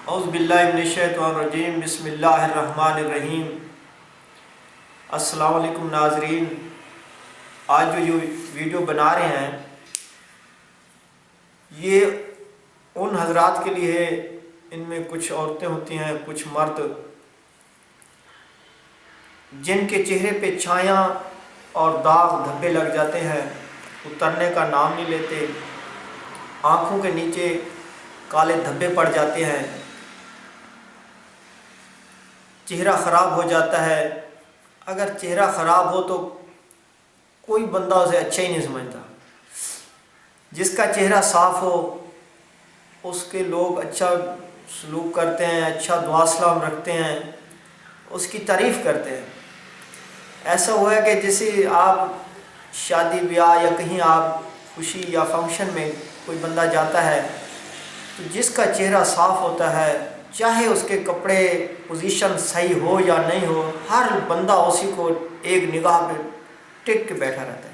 اعوذ باللہ من الشیطان الرجیم، بسم اللہ الرحمن الرحیم۔ السلام علیکم ناظرین، آج جو ویڈیو بنا رہے ہیں یہ ان حضرات کے لیے ہے، ان میں کچھ عورتیں ہوتی ہیں، کچھ مرد، جن کے چہرے پہ چھایاں اور داغ دھبے لگ جاتے ہیں، اترنے کا نام نہیں لیتے، آنکھوں کے نیچے کالے دھبے پڑ جاتے ہیں، چہرہ خراب ہو جاتا ہے۔ اگر چہرہ خراب ہو تو کوئی بندہ اسے اچھا ہی نہیں سمجھتا۔ جس کا چہرہ صاف ہو اس کے لوگ اچھا سلوک کرتے ہیں، اچھا دعا سلام رکھتے ہیں، اس کی تعریف کرتے ہیں۔ ایسا ہوا ہے کہ جیسے آپ شادی بیاہ یا کہیں آپ خوشی یا فنکشن میں کوئی بندہ جاتا ہے تو جس کا چہرہ صاف ہوتا ہے، چاہے اس کے کپڑے پوزیشن صحیح ہو یا نہیں ہو، ہر بندہ اسی کو ایک نگاہ پہ ٹک کے بیٹھا رہتا ہے۔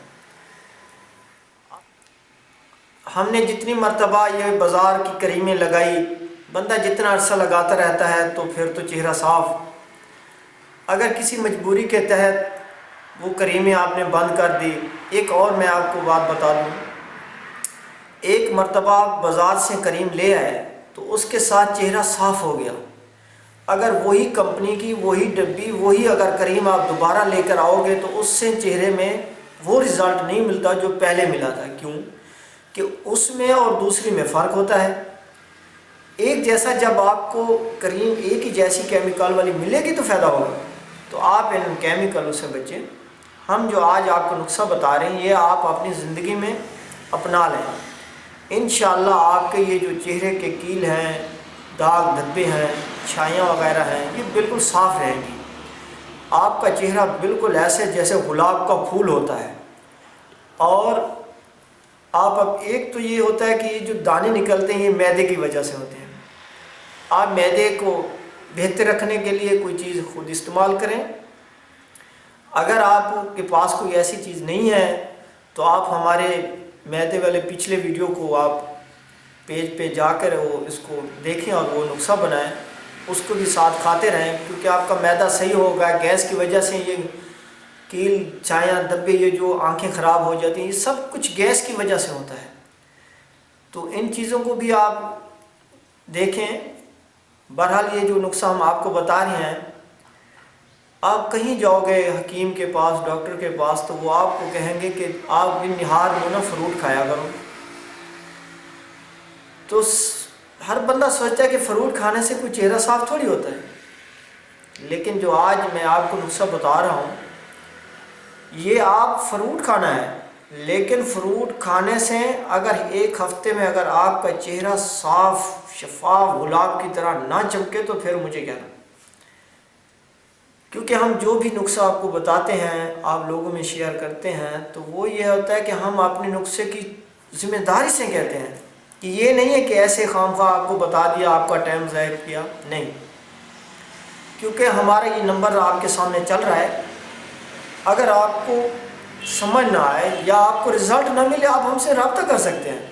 ہم نے جتنی مرتبہ یہ بازار کی کریمیں لگائی، بندہ جتنا عرصہ لگاتا رہتا ہے تو پھر تو چہرہ صاف۔ اگر کسی مجبوری کے تحت وہ کریمیں آپ نے بند کر دی، ایک اور میں آپ کو بات بتا دوں، ایک مرتبہ آپ بازار سے کریم لے آئے تو اس کے ساتھ چہرہ صاف ہو گیا، اگر وہی کمپنی کی وہی ڈبی وہی اگر کریم آپ دوبارہ لے کر آؤ گے تو اس سے چہرے میں وہ رزلٹ نہیں ملتا جو پہلے ملا تھا۔ کیوں کہ اس میں اور دوسری میں فرق ہوتا ہے۔ ایک جیسا جب آپ کو کریم ایک ہی جیسی کیمیکل والی ملے گی تو فائدہ ہوگا، تو آپ ان کیمیکلوں سے بچیں۔ ہم جو آج آپ کو نسخہ بتا رہے ہیں یہ آپ اپنی زندگی میں اپنا لیں، انشاءاللہ آپ کے یہ جو چہرے کے کیل ہیں، داغ دھبے ہیں، چھائیاں وغیرہ ہیں، یہ بالکل صاف رہیں گی۔ آپ کا چہرہ بالکل ایسے جیسے گلاب کا پھول ہوتا ہے۔ اور آپ اب ایک تو یہ ہوتا ہے کہ یہ جو دانے نکلتے ہیں یہ معدے کی وجہ سے ہوتے ہیں۔ آپ معدے کو بہتر رکھنے کے لیے کوئی چیز خود استعمال کریں۔ اگر آپ کے پاس کوئی ایسی چیز نہیں ہے تو آپ ہمارے معدے والے پچھلے ویڈیو کو آپ پیج پہ جا کر اس کو دیکھیں اور وہ نسخہ بنائیں، اس کو بھی ساتھ کھاتے رہیں، کیونکہ آپ کا معدہ صحیح ہوگا۔ گیس کی وجہ سے یہ کیل چھایاں دبے، یہ جو آنکھیں خراب ہو جاتی ہیں، یہ سب کچھ گیس کی وجہ سے ہوتا ہے۔ تو ان چیزوں کو بھی آپ دیکھیں۔ بہرحال یہ جو نسخہ ہم آپ کو بتا رہے ہیں، آپ کہیں جاؤ گے حکیم کے پاس، ڈاکٹر کے پاس، تو وہ آپ کو کہیں گے کہ آپ بھی نہار منہ فروٹ کھایا کرو۔ تو ہر بندہ سوچتا ہے کہ فروٹ کھانے سے کوئی چہرہ صاف تھوڑی ہوتا ہے، لیکن جو آج میں آپ کو نسخہ بتا رہا ہوں یہ آپ فروٹ کھانا ہے، لیکن فروٹ کھانے سے اگر ایک ہفتے میں اگر آپ کا چہرہ صاف شفاف گلاب کی طرح نہ چمکے تو پھر مجھے کہنا، کیونکہ ہم جو بھی نسخہ آپ کو بتاتے ہیں، آپ لوگوں میں شیئر کرتے ہیں، تو وہ یہ ہوتا ہے کہ ہم اپنے نسخے کی ذمہ داری سے کہتے ہیں، کہ یہ نہیں ہے کہ ایسے خام خواہ آپ کو بتا دیا، آپ کا ٹائم ضائع کیا، نہیں، کیونکہ ہمارا یہ نمبر آپ کے سامنے چل رہا ہے۔ اگر آپ کو سمجھ نہ آئے یا آپ کو رزلٹ نہ ملے، آپ ہم سے رابطہ کر سکتے ہیں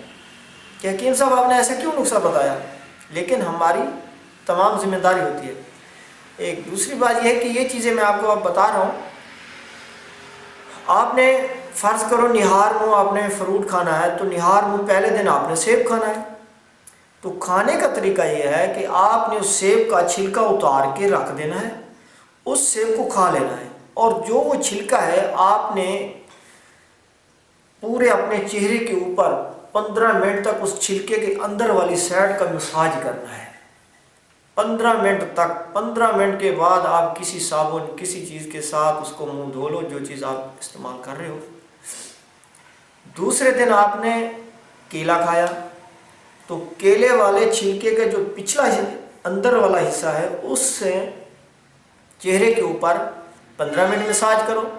کہ حکیم صاحب آپ نے ایسا کیوں نسخہ بتایا، لیکن ہماری تمام ذمہ داری ہوتی ہے۔ ایک دوسری بات یہ ہے کہ یہ چیزیں میں آپ کو اب بتا رہا ہوں، آپ نے فرض کرو نہار منہ آپ نے فروٹ کھانا ہے، تو نہار منہ پہلے دن آپ نے سیب کھانا ہے، تو کھانے کا طریقہ یہ ہے کہ آپ نے اس سیب کا چھلکا اتار کے رکھ دینا ہے، اس سیب کو کھا لینا ہے، اور جو وہ چھلکا ہے آپ نے پورے اپنے چہرے کے اوپر 15 منٹ تک اس چھلکے کے اندر والی سائڈ کا مساج کرنا ہے، 15 منٹ تک۔ 15 منٹ کے بعد آپ کسی صابن کسی چیز کے ساتھ اس کو منہ دھو لو، جو چیز آپ استعمال کر رہے ہو۔ دوسرے دن آپ نے کیلا کھایا تو کیلے والے چھلکے کا جو پچھلا اندر والا حصہ ہے اس سے چہرے کے اوپر 15 منٹ مساج کرو۔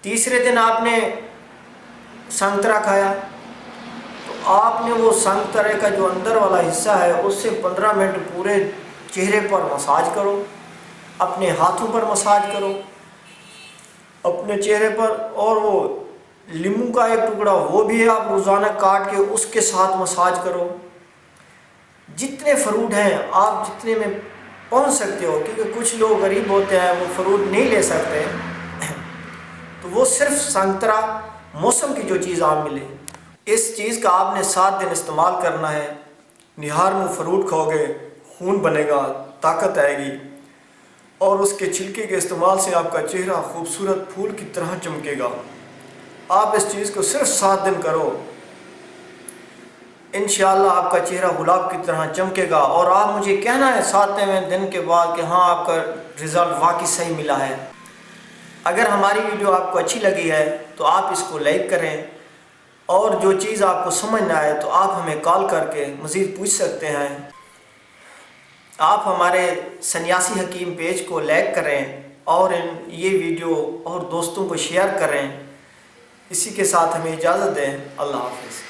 تیسرے دن آپ نے سنگترا کھایا تو آپ نے وہ سنگترے کا جو اندر والا حصہ ہے اس سے 15 منٹ پورے چہرے پر مساج کرو، اپنے ہاتھوں پر مساج کرو، اپنے چہرے پر، اور وہ لیموں کا ایک ٹکڑا وہ بھی آپ روزانہ کاٹ کے اس کے ساتھ مساج کرو۔ جتنے فروٹ ہیں آپ جتنے میں پہنچ سکتے ہو، کیونکہ کچھ لوگ غریب ہوتے ہیں وہ فروٹ نہیں لے سکتے، تو وہ صرف سنترا موسم کی جو چیز آپ ملے اس چیز کا آپ نے 7 دن استعمال کرنا ہے۔ نہار منہ فروٹ کھاؤ گے، خون بنے گا، طاقت آئے گی، اور اس کے چھلکے کے استعمال سے آپ کا چہرہ خوبصورت پھول کی طرح چمکے گا۔ آپ اس چیز کو صرف 7 دن کرو، انشاءاللہ آپ کا چہرہ گلاب کی طرح چمکے گا، اور آپ مجھے کہنا ہے 7ویں دن کے بعد کہ ہاں آپ کا رزلٹ واقعی صحیح ملا ہے۔ اگر ہماری ویڈیو آپ کو اچھی لگی ہے تو آپ اس کو لائک کریں، اور جو چیز آپ کو سمجھ نہ آئے تو آپ ہمیں کال کر کے مزید پوچھ سکتے ہیں۔ آپ ہمارے سنیاسی حکیم پیج کو لائک کریں اور یہ ویڈیو اور دوستوں کو شیئر کریں۔ اسی کے ساتھ ہمیں اجازت دیں، اللہ حافظ۔